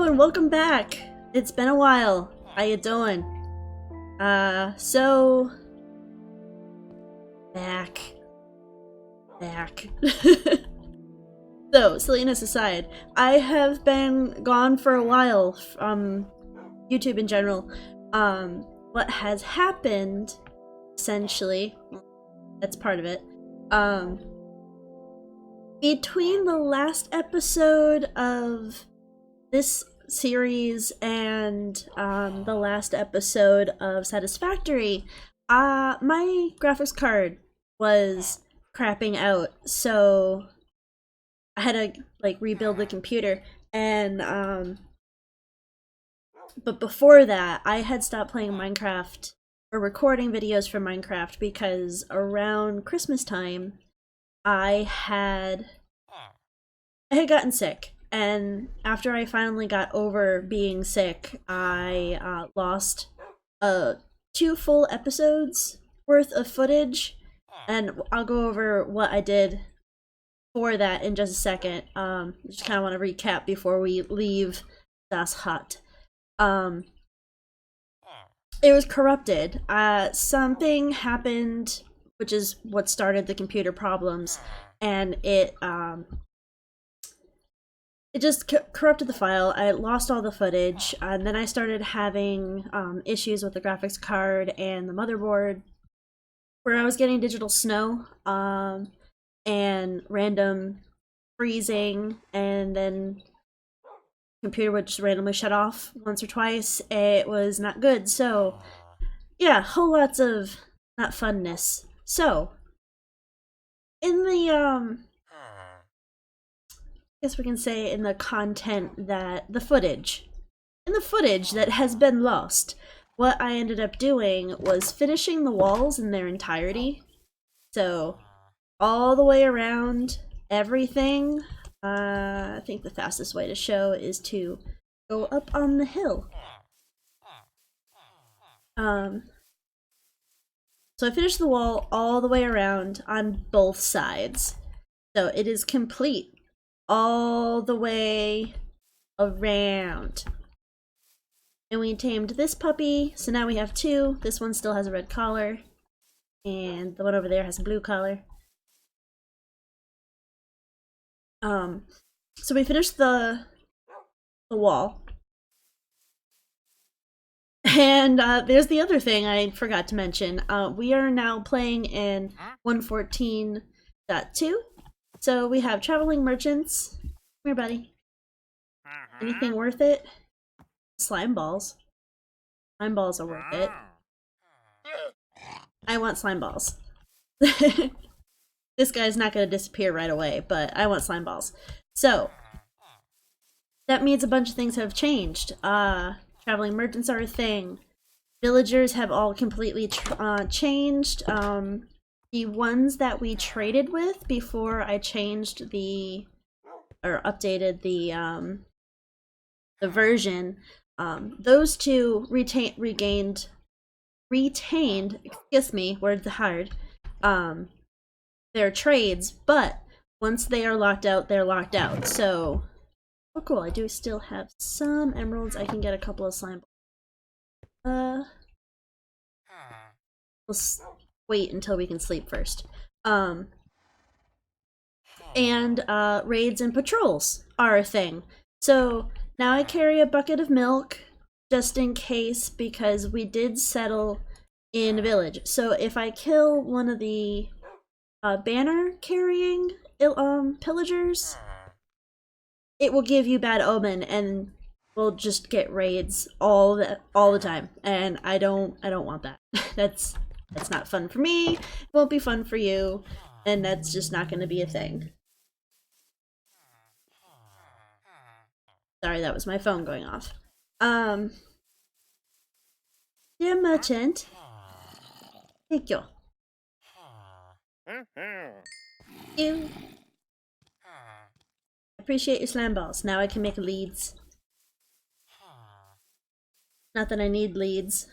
and welcome back! It's been a while. How you doing? So... Back. So, silliness aside, I have been gone for a while from YouTube in general. What has happened, essentially, that's part of it, between the last episode of this series and the last episode of Satisfactory, my graphics card was crapping out, so I had to like rebuild the computer. And but before that, I had stopped playing Minecraft or recording videos for Minecraft because around Christmas time I had gotten sick. And after I finally got over being sick, I lost 2 full episodes worth of footage, and I'll go over what I did for that in just a second. Just kind of want to recap before we leave Das Hut. It was corrupted. Something happened, which is what started the computer problems, and it just corrupted the file. I lost all the footage, and then I started having issues with the graphics card and the motherboard, where I was getting digital snow, and random freezing, and then computer would just randomly shut off once or twice. It was not good. So yeah, whole lots of not funness. So in the I guess we can say in the content that the footage that has been lost, what I ended up doing was finishing the walls in their entirety. So all the way around everything. I think the fastest way to show is to go up on the hill. So I finished the wall all the way around on both sides. So it is complete all the way around. And we tamed this puppy, so now we have 2. This one still has a red collar, and the one over there has a blue collar. So we finished the wall. And there's the other thing I forgot to mention. We are now playing in 1.14.2. So we have traveling merchants. Come here, buddy. Anything worth it? Slime balls. Slime balls are worth it. I want slime balls. This guy's not going to disappear right away, but I want slime balls. So, that means a bunch of things have changed. Traveling merchants are a thing. Villagers have all completely changed. The ones that we traded with before I changed or updated the version, those 2 retained, excuse me, words are hard, their trades, but once they are locked out, they're locked out. So, oh cool, I do still have some emeralds. I can get a couple of slime balls. Let's wait until we can sleep first. And raids and patrols are a thing. So now I carry a bucket of milk just in case, because we did settle in a village. So if I kill one of the banner carrying pillagers, it will give you bad omen, and we'll just get raids all the time, and I don't want that. That's not fun for me. It won't be fun for you, and that's just not going to be a thing. Sorry, that was my phone going off. Dear merchant, thank you. You appreciate your slime balls. Now I can make leads. Not that I need leads.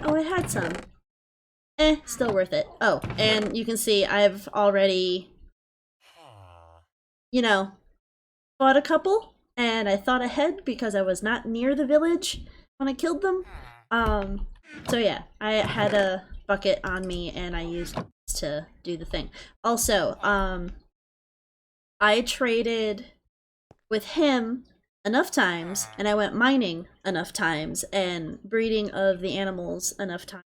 Oh, I had some. still worth it. Oh, and you can see I've already, you know, fought a couple, and I thought ahead because I was not near the village when I killed them. So yeah, I had a bucket on me and I used it to do the thing. Also, I traded with him enough times, and I went mining enough times and breeding of the animals enough times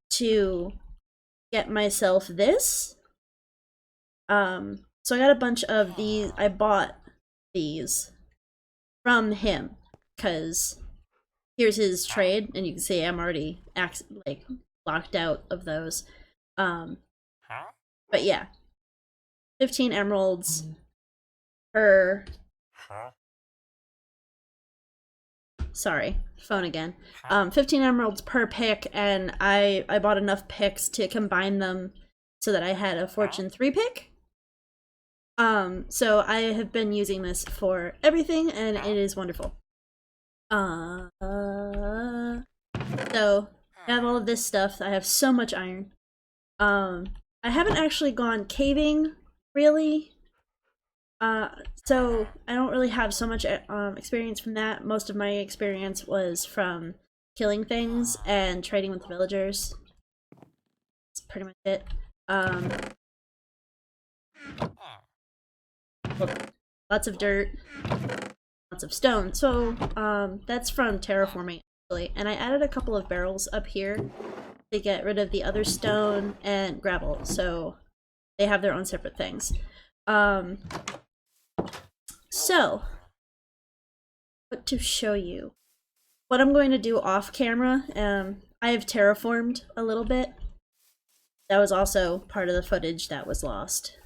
to get myself this. So I got a bunch of these. I bought these from him because here's his trade, and you can see I'm already like locked out of those. But yeah, 15 emeralds per. Sorry, phone again. 15 emeralds per pick, and I bought enough picks to combine them so that I had a Fortune 3 pick. So I have been using this for everything, and it is wonderful. So I have all of this stuff. I have so much iron. I haven't actually gone caving, really. So I don't really have so much experience from that. Most of my experience was from killing things and trading with the villagers. That's pretty much it. Lots of dirt, lots of stone. So that's from terraforming, actually. And I added a couple of barrels up here to get rid of the other stone and gravel. So they have their own separate things. So, what to show you? What I'm going to do off camera, I have terraformed a little bit. That was also part of the footage that was lost.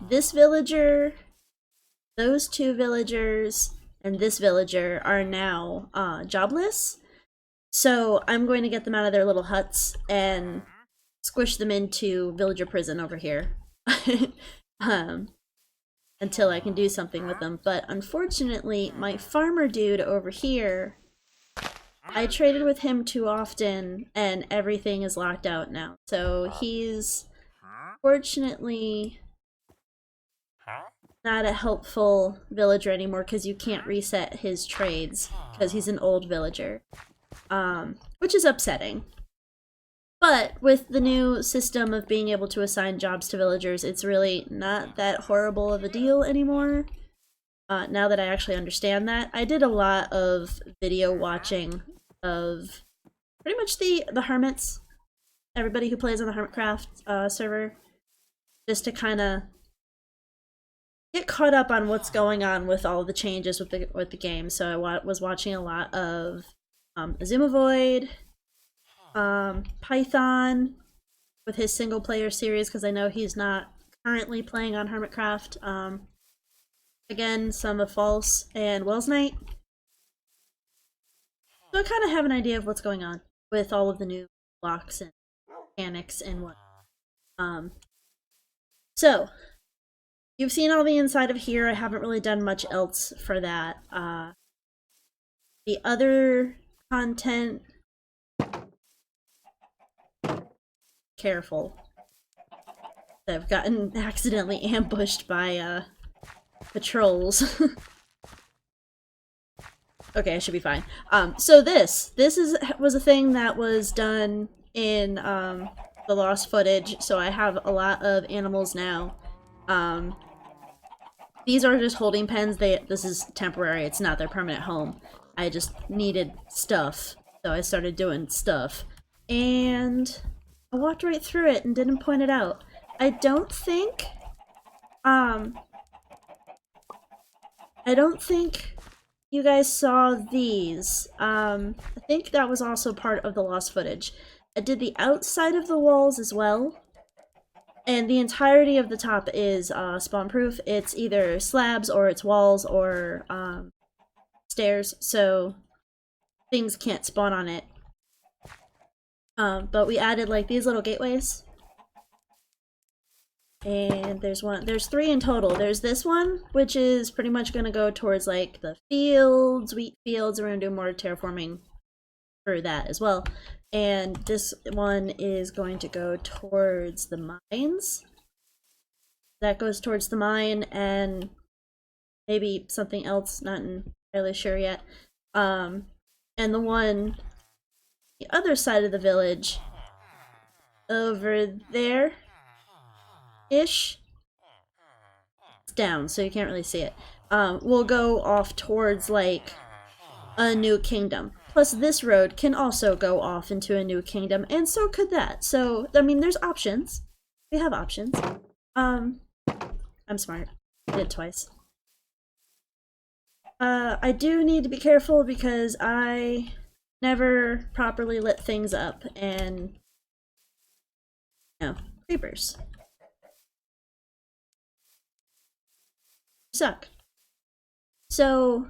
This villager, those two villagers, and this villager are now jobless. So I'm going to get them out of their little huts and squish them into villager prison over here. Until I can do something with them. But unfortunately, my farmer dude over here, I traded with him too often, and everything is locked out now. So he's fortunately not a helpful villager anymore because you can't reset his trades because he's an old villager, which is upsetting. But with the new system of being able to assign jobs to villagers, it's really not that horrible of a deal anymore. Now that I actually understand that. I did a lot of video watching of pretty much the hermits, everybody who plays on the Hermitcraft server, just to kind of get caught up on what's going on with all the changes with the game. So I was watching a lot of Azuma Void, Python with his single player series because I know he's not currently playing on Hermitcraft. Again, some of False and Wells Knight. So I kind of have an idea of what's going on with all of the new blocks and mechanics and what. So you've seen all the inside of here. I haven't really done much else for that. The other content. Careful. I've gotten accidentally ambushed by patrols. Okay, I should be fine. So this was a thing that was done in the lost footage. So I have a lot of animals now. These are just holding pens. This is temporary. It's not their permanent home. I just needed stuff, so I started doing stuff, and I walked right through it and didn't point it out. I don't think you guys saw these. I think that was also part of the lost footage. I did the outside of the walls as well, and the entirety of the top is spawn proof. It's either slabs or it's walls or stairs, so things can't spawn on it. But we added like these little gateways. And there's 3 in total. There's this one, which is pretty much gonna go towards like the fields, wheat fields. We're gonna do more terraforming for that as well. And this one is going to go towards the mines. That goes towards the mine and maybe something else, not entirely sure yet. And the one the other side of the village over there ish, it's down, so you can't really see it. Will go off towards like a new kingdom. Plus, this road can also go off into a new kingdom, and so could that. So, I mean, there's options. We have options. I'm smart. I did it twice. I do need to be careful because I never properly lit things up, and creepers suck. So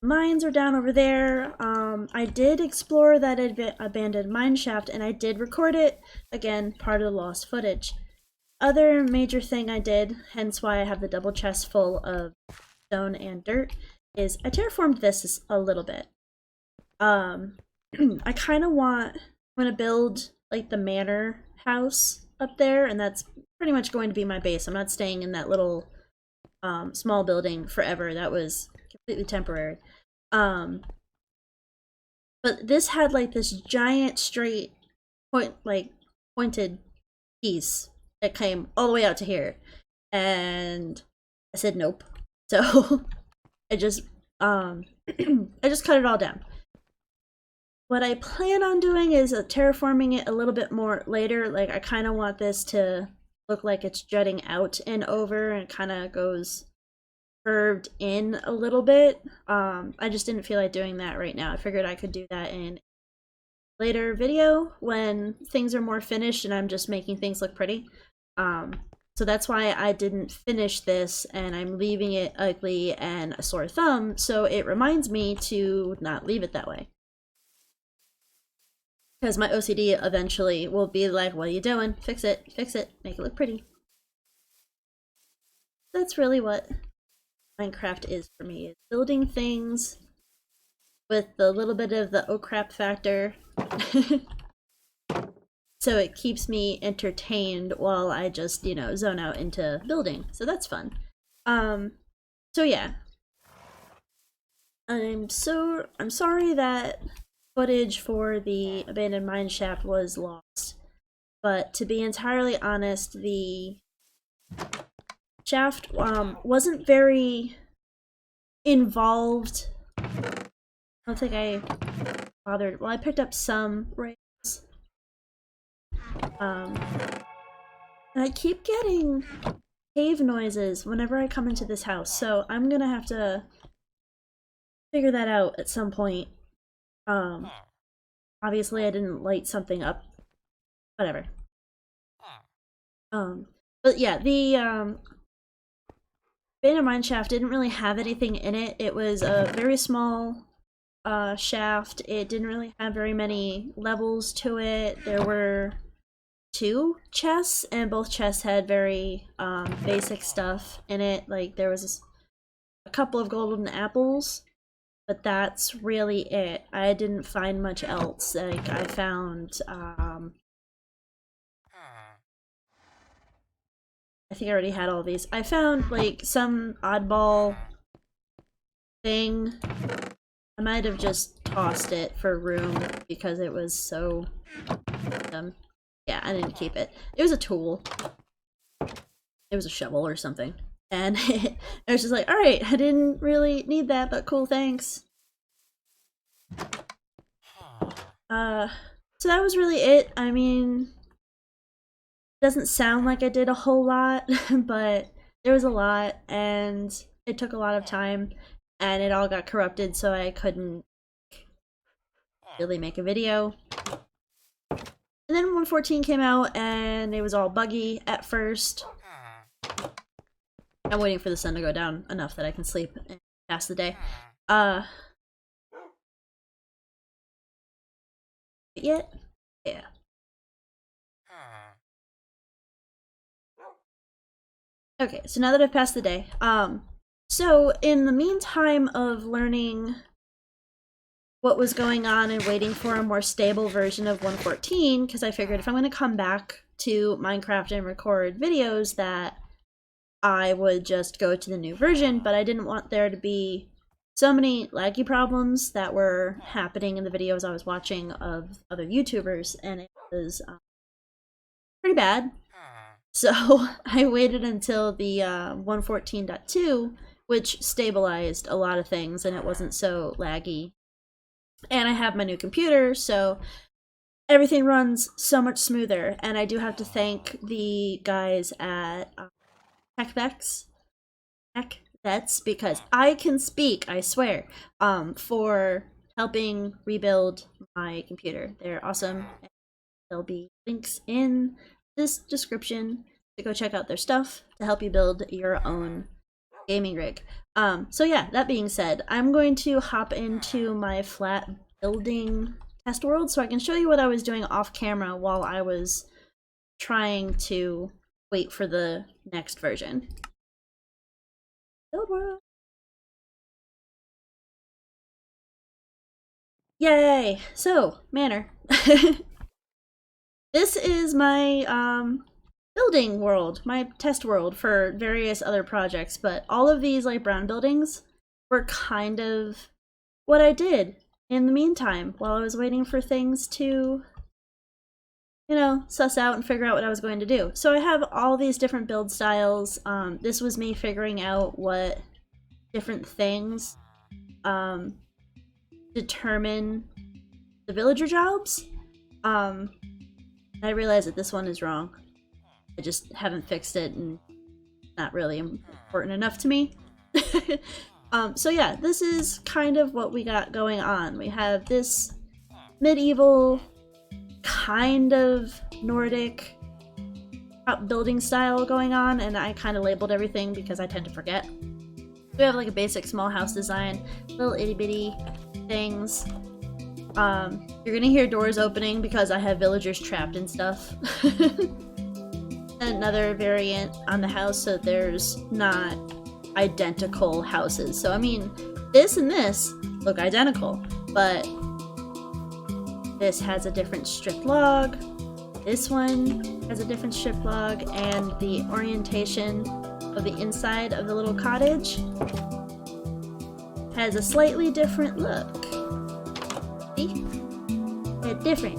mines are down over there. I did explore that abandoned mine shaft, and I did record it. Again, part of the lost footage. Other major thing I did, hence why I have the double chest full of stone and dirt, is I terraformed this a little bit. I kind of want, I'm going to build like the manor house up there, and that's pretty much going to be my base. I'm not staying in that little small building forever. That was completely temporary. But this had like this giant straight pointed piece that came all the way out to here, and I said nope. So I just I just cut it all down. What I plan on doing is terraforming it a little bit more later. Like, I kind of want this to look like it's jutting out and over and kind of goes curved in a little bit. I just didn't feel like doing that right now. I figured I could do that in a later video when things are more finished and I'm just making things look pretty. So that's why I didn't finish this, and I'm leaving it ugly and a sore thumb, so it reminds me to not leave it that way. Because my OCD eventually will be like, what are you doing? Fix it, make it look pretty. That's really what Minecraft is for me, is building things with a little bit of the oh crap factor. So it keeps me entertained while I just, zone out into building. So that's fun. So yeah. I'm sorry that footage for the abandoned mine shaft was lost. But to be entirely honest, the shaft wasn't very involved. I don't think I bothered. Well, I picked up some rails. And I keep getting cave noises whenever I come into this house, so I'm gonna have to figure that out at some point. Obviously I didn't light something up. Whatever. But yeah, the abandoned mine shaft didn't really have anything in it. It was a very small shaft. It didn't really have very many levels to it. There were 2 chests, and both chests had very basic stuff in it. Like, there was a couple of golden apples, but that's really it. I didn't find much else. Like, I found I think I already had all these. I found like some oddball thing. I might have just tossed it for room because it was so yeah, I didn't keep it. It was a tool. It was a shovel or something. And I was just like, alright, I didn't really need that, but cool, thanks. So that was really it. I mean, it doesn't sound like I did a whole lot, but there was a lot, and it took a lot of time, and it all got corrupted, so I couldn't really make a video. And then 1.14 came out, and it was all buggy at first. I'm waiting for the sun to go down enough that I can sleep and pass the day. Yeah. Okay, so now that I've passed the day, so in the meantime of learning what was going on and waiting for a more stable version of 1.14, because I figured if I'm going to come back to Minecraft and record videos that I would just go to the new version, but I didn't want there to be so many laggy problems that were happening in the videos I was watching of other YouTubers, and it was pretty bad. So I waited until the 1.14.2, which stabilized a lot of things and it wasn't so laggy. And I have my new computer, so everything runs so much smoother. And I do have to thank the guys at TechVets, because I can speak, I swear, for helping rebuild my computer. They're awesome. There'll be links in this description to go check out their stuff to help you build your own gaming rig. So yeah, that being said, I'm going to hop into my flat building test world so I can show you what I was doing off camera while I was trying to wait for the next version. Build world. Yay! So, Manor. This is my building world, my test world for various other projects, but all of these like brown buildings were kind of what I did in the meantime while I was waiting for things to, you know, suss out and figure out what I was going to do. So I have all these different build styles. This was me figuring out what different things determine the villager jobs. I realize that this one is wrong. I just haven't fixed it and not really important enough to me. So yeah, this is kind of what we got going on. We have this medieval, kind of Nordic building style going on, and I kind of labeled everything because I tend to forget. We have like a basic small house design, little itty bitty things. You're gonna hear doors opening because I have villagers trapped and stuff. Another variant on the house so there's not identical houses. So I mean, this and this look identical, but this has a different strip log, this one has a different strip log, and the orientation of the inside of the little cottage has a slightly different look. See? They're different.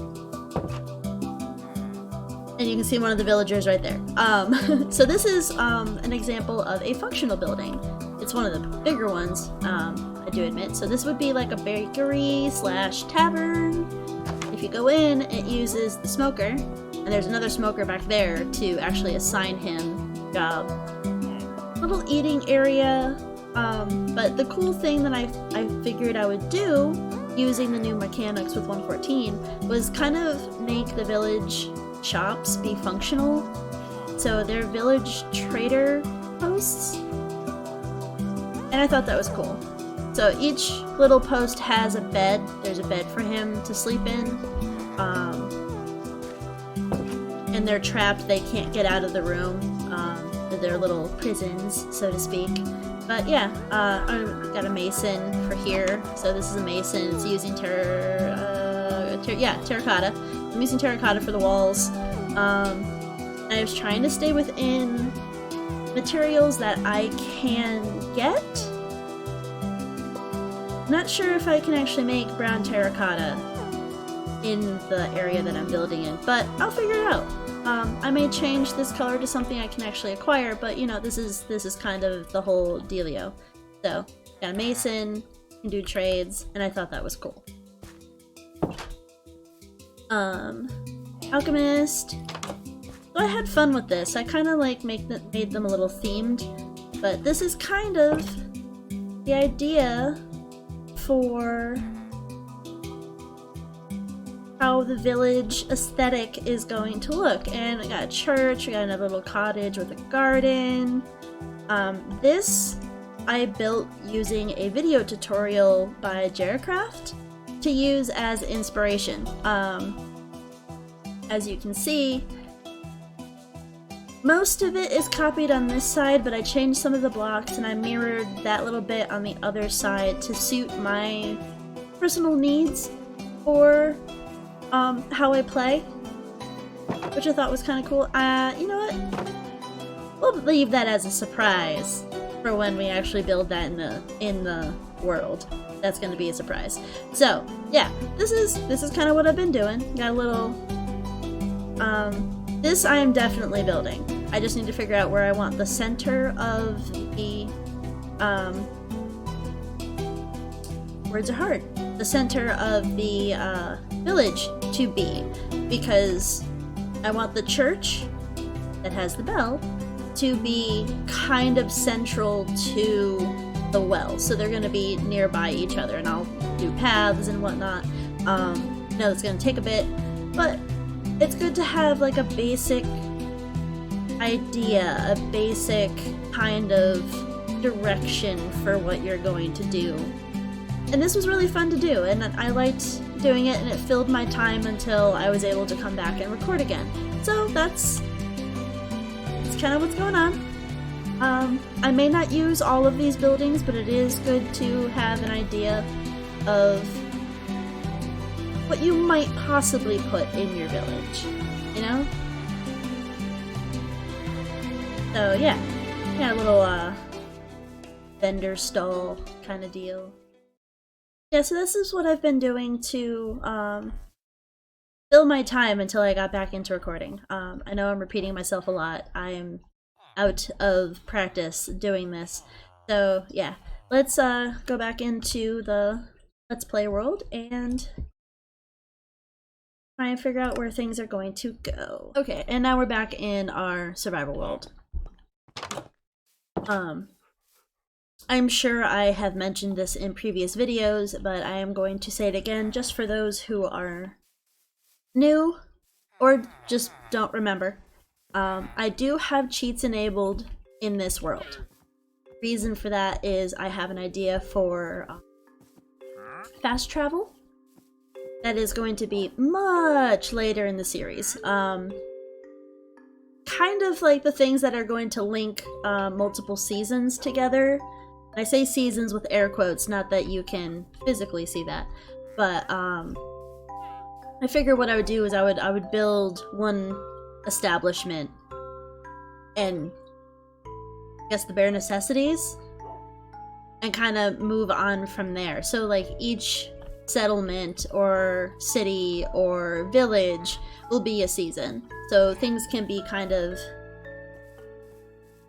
And you can see one of the villagers right there. So this is an example of a functional building. It's one of the bigger ones, I do admit. So this would be like a bakery slash tavern. If you go in, it uses the smoker, and there's another smoker back there to actually assign him job. Little eating area, but the cool thing that I figured I would do using the new mechanics with 1.14 was kind of make the village shops be functional. So they're village trader posts, and I thought that was cool. So each little post has a bed. There's a bed for him to sleep in, and they're trapped. They can't get out of the room. They're little prisons, so to speak. But yeah, I've got a mason for here. So this is a mason. It's using terracotta. I'm using terracotta for the walls. I was trying to stay within materials that I can get. Not sure if I can actually make brown terracotta in the area that I'm building in, but I'll figure it out. I may change this color to something I can actually acquire, but you know, this is kind of the whole dealio. So, got a mason, can do trades, and I thought that was cool. Alchemist. So I had fun with this. I kind of like made them a little themed, but this is kind of the idea for how the village aesthetic is going to look. And I got a church, we got another little cottage with a garden. This I built using a video tutorial by Jericraft to use as inspiration. As you can see, most of it is copied on this side, but I changed some of the blocks and I mirrored that little bit on the other side to suit my personal needs for how I play, which I thought was kind of cool. You know what? We'll leave that as a surprise for when we actually build that in the world. That's going to be a surprise. So yeah, this is kind of what I've been doing. Got a little. This I am definitely building. I just need to figure out where I want the center of the words are hard. The center of the village to be, because I want the church that has the bell to be kind of central to the well, so they're going to be nearby each other, and I'll do paths and whatnot. No, it's going to take a bit, but it's good to have like a basic idea, a basic kind of direction for what you're going to do. And this was really fun to do, and I liked doing it, and it filled my time until I was able to come back and record again. So that's kind of what's going on. I may not use all of these buildings, but it is good to have an idea of what you might possibly put in your village, you know? So yeah, a little vendor stall kind of deal. Yeah, so this is what I've been doing to fill my time until I got back into recording. I know I'm repeating myself a lot. I'm out of practice doing this. So yeah, let's go back into the Let's Play world and try and figure out where things are going to go. Okay, and now we're back in our survival world. I'm sure I have mentioned this in previous videos, but I am going to say it again just for those who are new or just don't remember. I do have cheats enabled in this world. Reason for that is I have an idea for fast travel that is going to be much later in the series. Kind of like the things that are going to link multiple seasons together. I say seasons with air quotes, not that you can physically see that, but I figure what I would do is I would build one establishment and I guess the bare necessities and kind of move on from there. So like each settlement or city or village will be a season. So things can be kind of...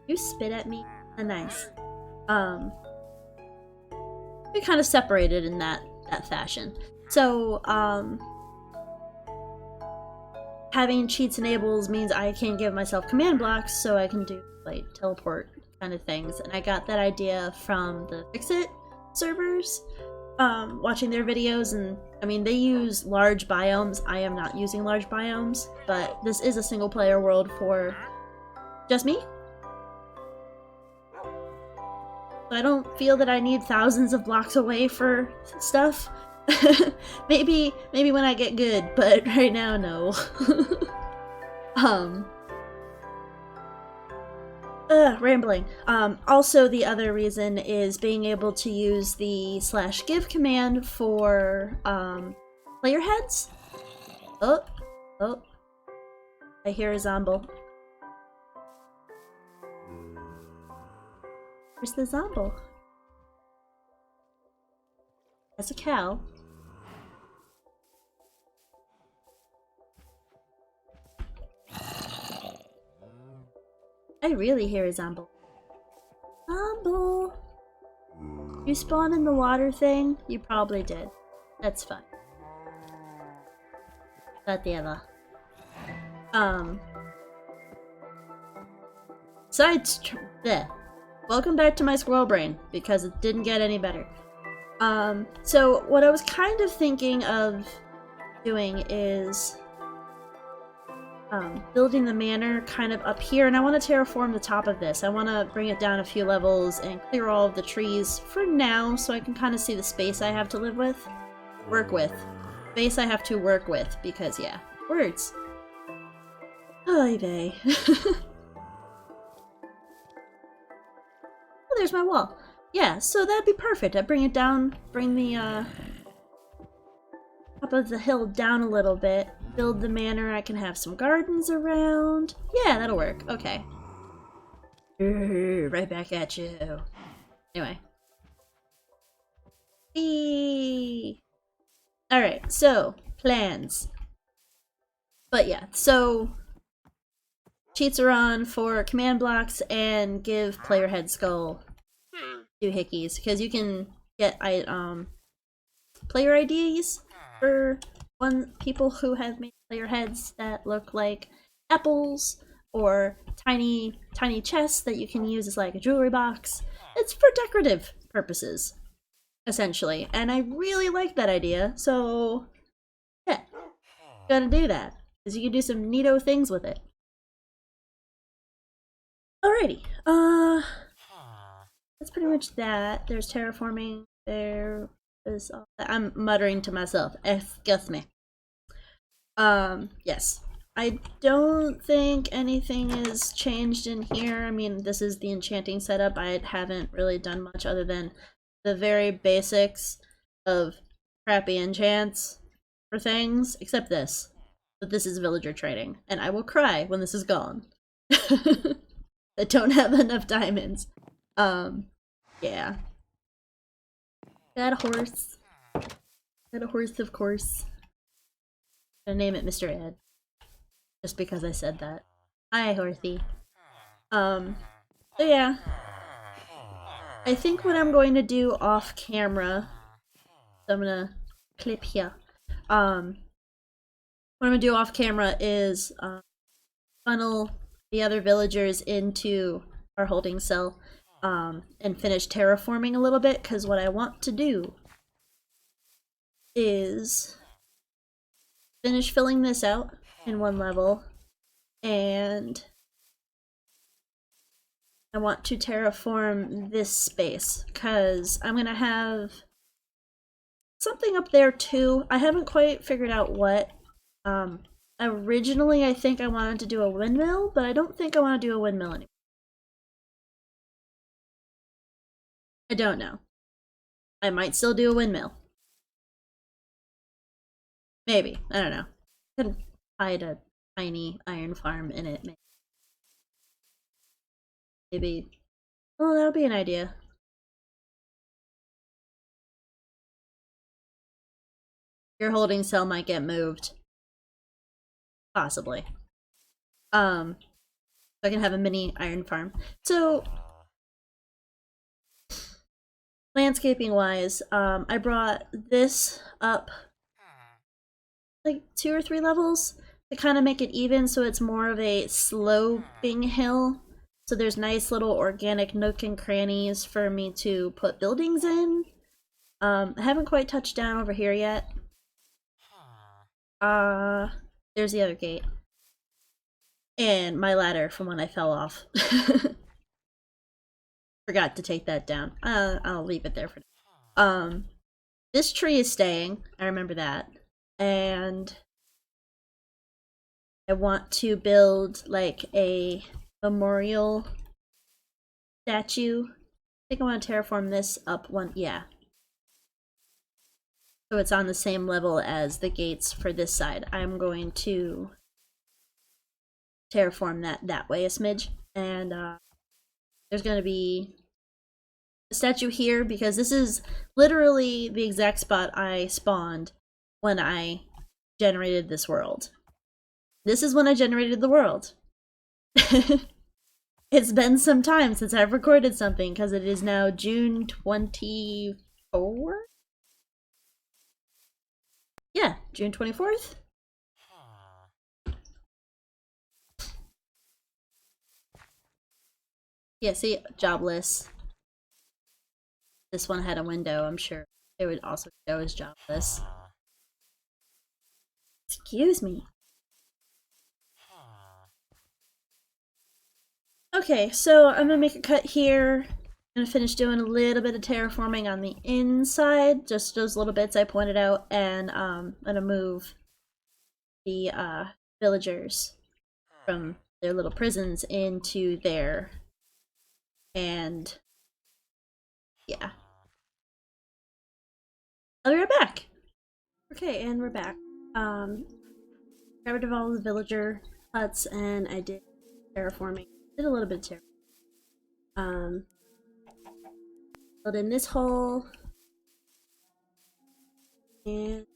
You spit at me? Oh, nice. Be kind of separated in that fashion. So, having cheats enables means I can give myself command blocks so I can do like teleport kind of things. And I got that idea from the Fix-It servers, watching their videos, and I mean they use large biomes. I am not using large biomes, but this is a single player world for just me. I don't feel that I need thousands of blocks away for stuff. maybe when I get good, but right now, no. Rambling. Also, the other reason is being able to use the /give command for player heads. Oh, I hear a zombie. Where's the zombie? That's a cow. I really hear a zombie. Zombie! You spawn in the water thing? You probably did. That's fine. Whatever. Bleh. Welcome back to my squirrel brain, because it didn't get any better. So what I was kind of thinking of doing is building the manor kind of up here, and I want to terraform the top of this. I want to bring it down a few levels and clear all of the trees for now so I can kind of see the space I have to work with. Space I have to work with, because yeah, words. Oy vey. There's my wall. Yeah, so that'd be perfect. I bring it down, bring the top of the hill down a little bit, build the manor. I can have some gardens around. Yeah, that'll work. Okay. Right back at you. Anyway. Eee. Alright, so, plans. But yeah, so cheats are on for command blocks and give player head skull 2 hickeys, because you can get player IDs for people who have made player heads that look like apples or tiny chests that you can use as like a jewelry box. It's for decorative purposes, essentially, and I really like that idea. So yeah, gotta do that because you can do some neato things with it. Alrighty, that's pretty much that. There's terraforming. There is all that. I'm muttering to myself. Excuse me. Yes. I don't think anything is changed in here. I mean, this is the enchanting setup. I haven't really done much other than the very basics of crappy enchants for things, except this. But this is villager trading, and I will cry when this is gone. I don't have enough diamonds. Yeah. Got a horse. Got a horse, of course. Gonna name it Mr. Ed. Just because I said that. Hi, horsey. So yeah. I think what I'm going to do off camera, so I'm gonna clip here. What I'm gonna do off camera is funnel the other villagers into our holding cell, and finish terraforming a little bit, because what I want to do is finish filling this out in one level, and I want to terraform this space, because I'm gonna have something up there too. I haven't quite figured out what. Originally I think I wanted to do a windmill, but I don't think I want to do a windmill anymore. I don't know. I might still do a windmill. Maybe. I don't know. Could hide a tiny iron farm in it. Maybe. Oh, that would be an idea. Your holding cell might get moved. Possibly. So I can have a mini iron farm. So, landscaping wise, I brought this up like 2 or 3 levels to kind of make it even, so it's more of a sloping hill. So there's nice little organic nook and crannies for me to put buildings in. I haven't quite touched down over here yet. There's the other gate. And my ladder from when I fell off. Forgot to take that down. I'll leave it there for now. This tree is staying. I remember that. And I want to build like a memorial statue. I think I want to terraform this up one. Yeah. So it's on the same level as the gates for this side. I'm going to terraform that way a smidge. And there's going to be a statue here, because this is literally the exact spot I spawned when I generated this world. This is when I generated the world. It's been some time since I've recorded something, because it is now June 24? Yeah, June 24th? Yeah, see, jobless. This one had a window, I'm sure it would also show as jobless. Excuse me. Okay, so I'm gonna make a cut here. I'm gonna finish doing a little bit of terraforming on the inside, just those little bits I pointed out, and I'm gonna move the villagers from their little prisons into there. And yeah. I'll be right back. Okay, and we're back. Got rid of all the villager huts, and I did terraforming. Did a little bit of terraforming. Filled in this hole, and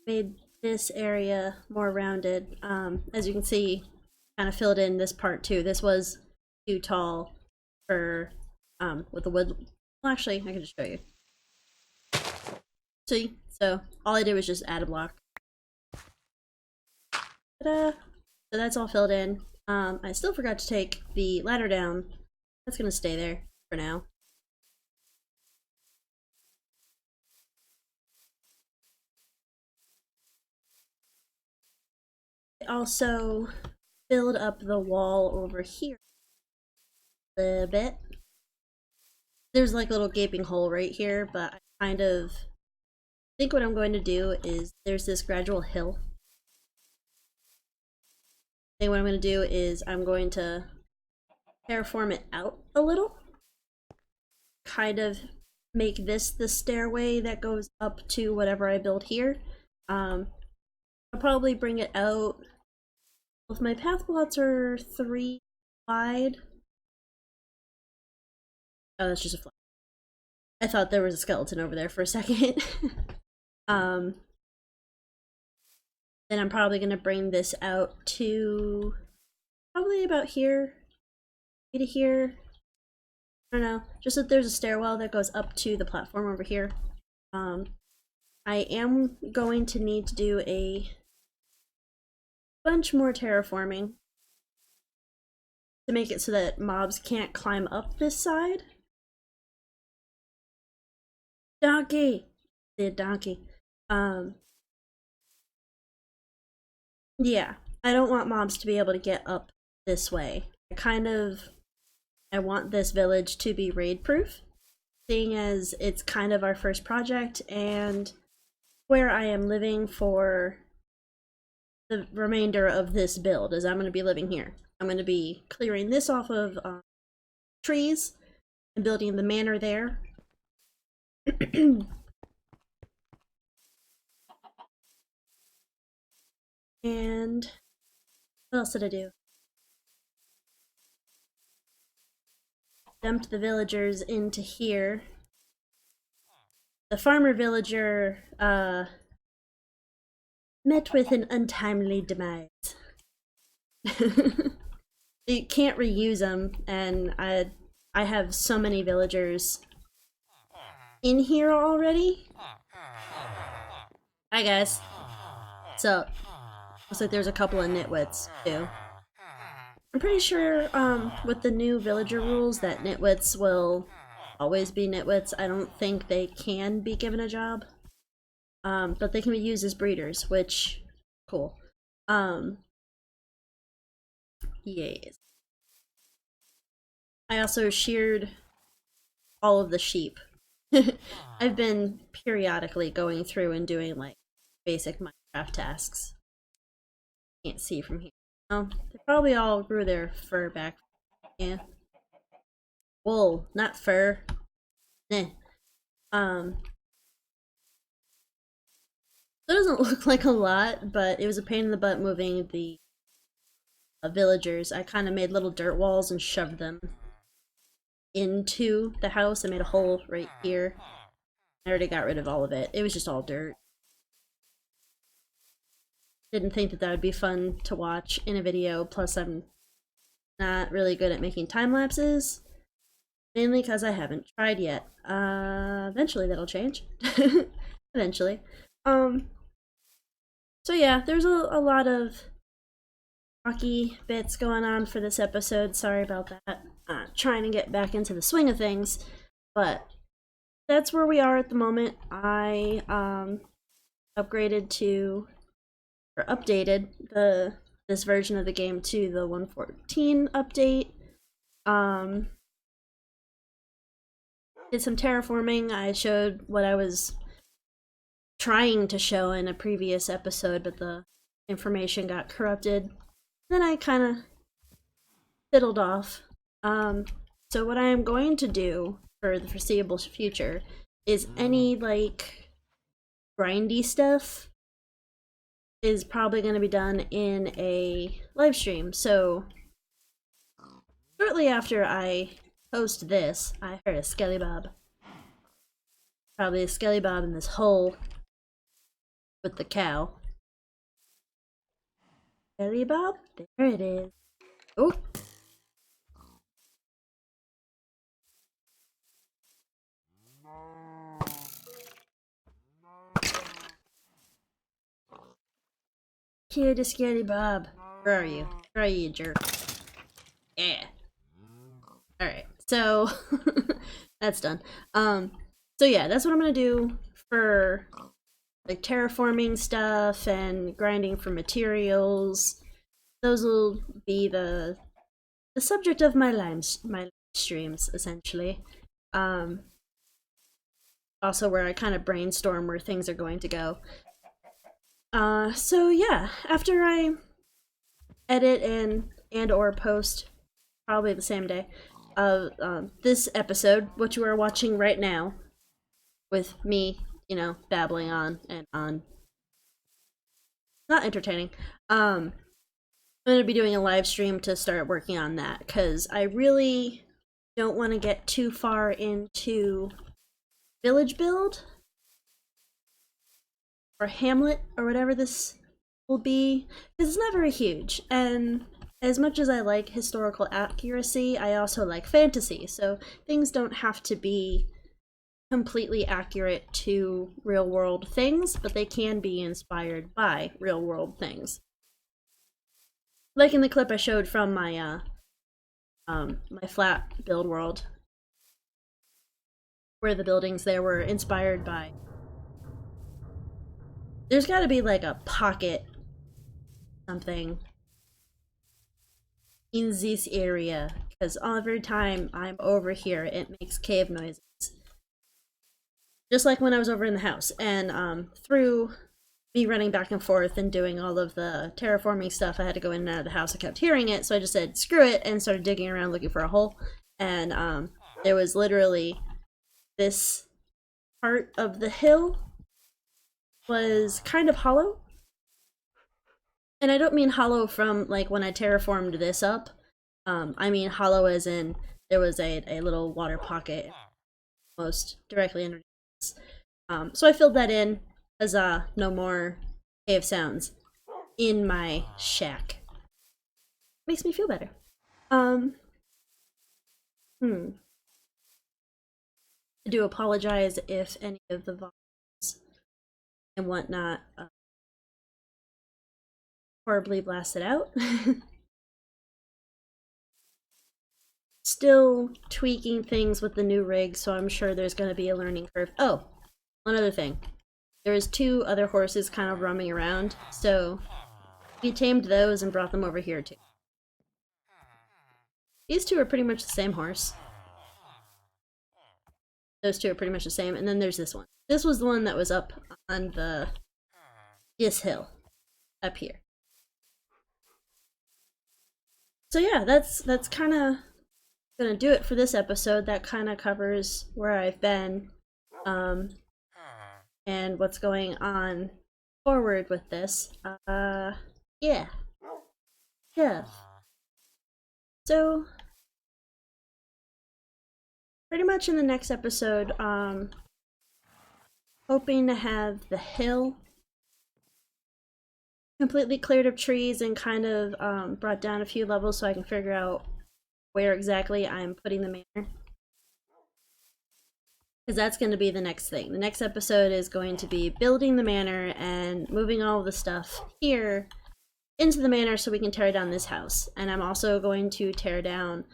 made this area more rounded. As you can see, kind of filled in this part too. This was too tall for with the wood. Well, actually, I can just show you. See, so all I did was just add a block. Ta-da! So that's all filled in. I still forgot to take the ladder down. That's gonna stay there for now. I also filled up the wall over here a little bit. There's like a little gaping hole right here, but I kind of think what I'm going to do is there's this gradual hill. I think what I'm going to do is I'm going to terraform it out a little. Kind of make this the stairway that goes up to whatever I build here. I'll probably bring it out. If my path plots are 3 wide. Oh, that's just a flag. I thought there was a skeleton over there for a second. Then I'm probably gonna bring this out to probably about here, to here. I don't know, just that there's a stairwell that goes up to the platform over here. I am going to need to do a bunch more terraforming to make it so that mobs can't climb up this side. Donkey! The donkey. Yeah, I don't want mobs to be able to get up this way. I want this village to be raid proof, seeing as it's kind of our first project and where I am living for the remainder of this build, is I'm going to be living here. I'm going to be clearing this off of trees and building the manor there. And what else did I do? Dumped the villagers into here. The farmer villager met with an untimely demise. You can't reuse them, and I have so many villagers in here already. Hi guys. So looks like there's a couple of nitwits too. I'm pretty sure with the new villager rules that nitwits will always be nitwits. I don't think they can be given a job. But they can be used as breeders, which cool. Yes. I also sheared all of the sheep. I've been periodically going through and doing like basic Minecraft tasks. Can't see from here. Oh, they probably all grew their fur back. Yeah. Wool, not fur. Nah. It doesn't look like a lot, but it was a pain in the butt moving the villagers. I kind of made little dirt walls and shoved them into the house. I made a hole right here. I already got rid of all of it. It was just all dirt. Didn't think that that would be fun to watch in a video, plus I'm not really good at making time lapses. Mainly because I haven't tried yet. Eventually that'll change. Eventually. So yeah, there's a lot of rocky bits going on for this episode. Sorry about that. Trying to get back into the swing of things, but that's where we are at the moment. I upgraded to, or updated this version of the game to the 1.14 update. Did some terraforming. I showed what I was trying to show in a previous episode, but the information got corrupted. Then I kind of fiddled off. So what I am going to do for the foreseeable future is any like grindy stuff is probably going to be done in a live stream. So shortly after I post this, I heard a skelly bob. Probably a skelly bob in this hole with the cow. Skelly bob? There it is. Oh! Here to Skelly Bob. Where are you? Where are you, jerk? Yeah. Alright, so that's done. So yeah, that's what I'm gonna do for like terraforming stuff and grinding for materials. Those will be the subject of my live streams, essentially. Also where I kind of brainstorm where things are going to go. So yeah, after I edit and or post, probably the same day, of this episode, what you are watching right now, with me, you know, babbling on and on. Not entertaining. I'm gonna be doing a live stream to start working on that, because I really don't want to get too far into village build or hamlet or whatever this will be, because it's not very huge, and as much as I like historical accuracy, I also like fantasy, so things don't have to be completely accurate to real world things, but they can be inspired by real world things. Like in the clip I showed from my my flat build world, where the buildings there were inspired by. There's gotta be like a pocket something in this area, because every time I'm over here it makes cave noises. Just like when I was over in the house, and through me running back and forth and doing all of the terraforming stuff, I had to go in and out of the house. I kept hearing it, so I just said screw it and started digging around looking for a hole. And there was literally this part of the hill was kind of hollow. And I don't mean hollow from like when I terraformed this up. I mean hollow as in there was a little water pocket almost directly underneath this. So I filled that in. Huzzah, no more cave sounds in my shack. Makes me feel better. I do apologize if any of the volumes and whatnot horribly blasted out. Still tweaking things with the new rig, so I'm sure there's going to be a learning curve. Oh, one other thing. There was 2 other horses kind of roaming around, so we tamed those and brought them over here too. These 2 are pretty much the same horse. Those 2 are pretty much the same, and then there's this one. This was the one that was up on this hill up here. So yeah, that's kind of gonna do it for this episode. That kind of covers where I've been, and what's going on forward with this. Yeah. So pretty much in the next episode, hoping to have the hill completely cleared of trees and kind of brought down a few levels so I can figure out where exactly I'm putting the manor. Because that's going to be the next thing. The next episode is going to be building the manor and moving all the stuff here into the manor so we can tear down this house. And I'm also going to tear down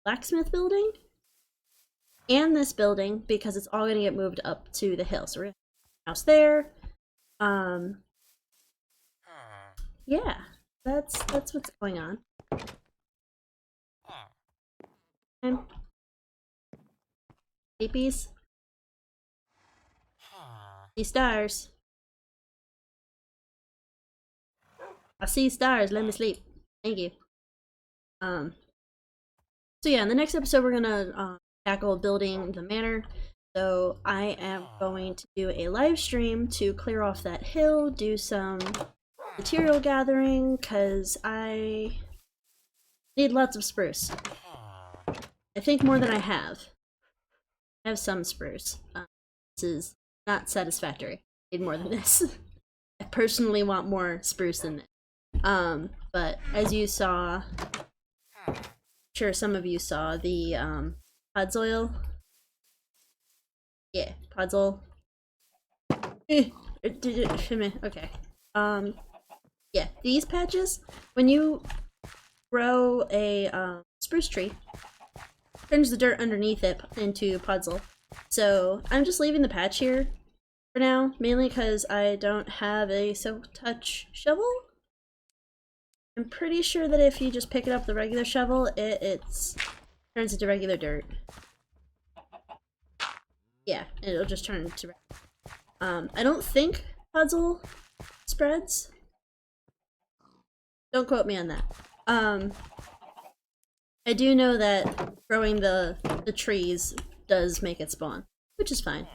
blacksmith building and this building because it's all going to get moved up to the hill. So we're going to have a house there. Yeah, that's what's going on. And sleepies. See stars. I see stars, let me sleep. Thank you. So yeah, in the next episode we're gonna tackle building the manor. So I am going to do a live stream to clear off that hill, do some material gathering, because I need lots of spruce. I think more than I have. I have some spruce. This is not satisfactory. I need more than this. I personally want more spruce than this. But as you saw, I'm sure some of you saw the Podsoil. Yeah, Podsoil. Okay. Yeah, these patches, when you grow a spruce tree, turns the dirt underneath it into Podsoil. So I'm just leaving the patch here for now, mainly because I don't have a silk touch shovel. I'm pretty sure that if you just pick it up the regular shovel, it turns into regular dirt. Yeah, it'll just turn into. I don't think Podsoil spreads. Don't quote me on that. I do know that growing the trees does make it spawn, which is fine.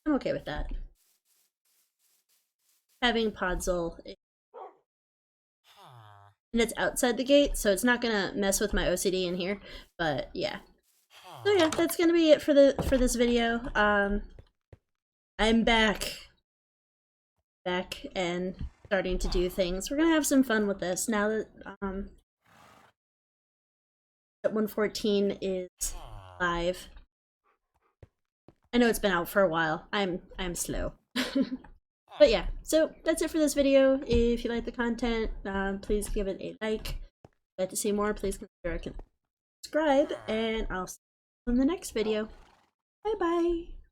I'm okay with that. Having Podsoil, and it's outside the gate, so it's not gonna mess with my OCD in here. But yeah. So yeah, that's gonna be it for this video. I'm back and starting to do things. We're gonna have some fun with this now that that 114 is live. I know it's been out for a while. I'm slow. But yeah, so that's it for this video. If you like the content, please give it a like. If you'd like to see more, please consider subscribe, and I'll see you in the next video. Bye bye!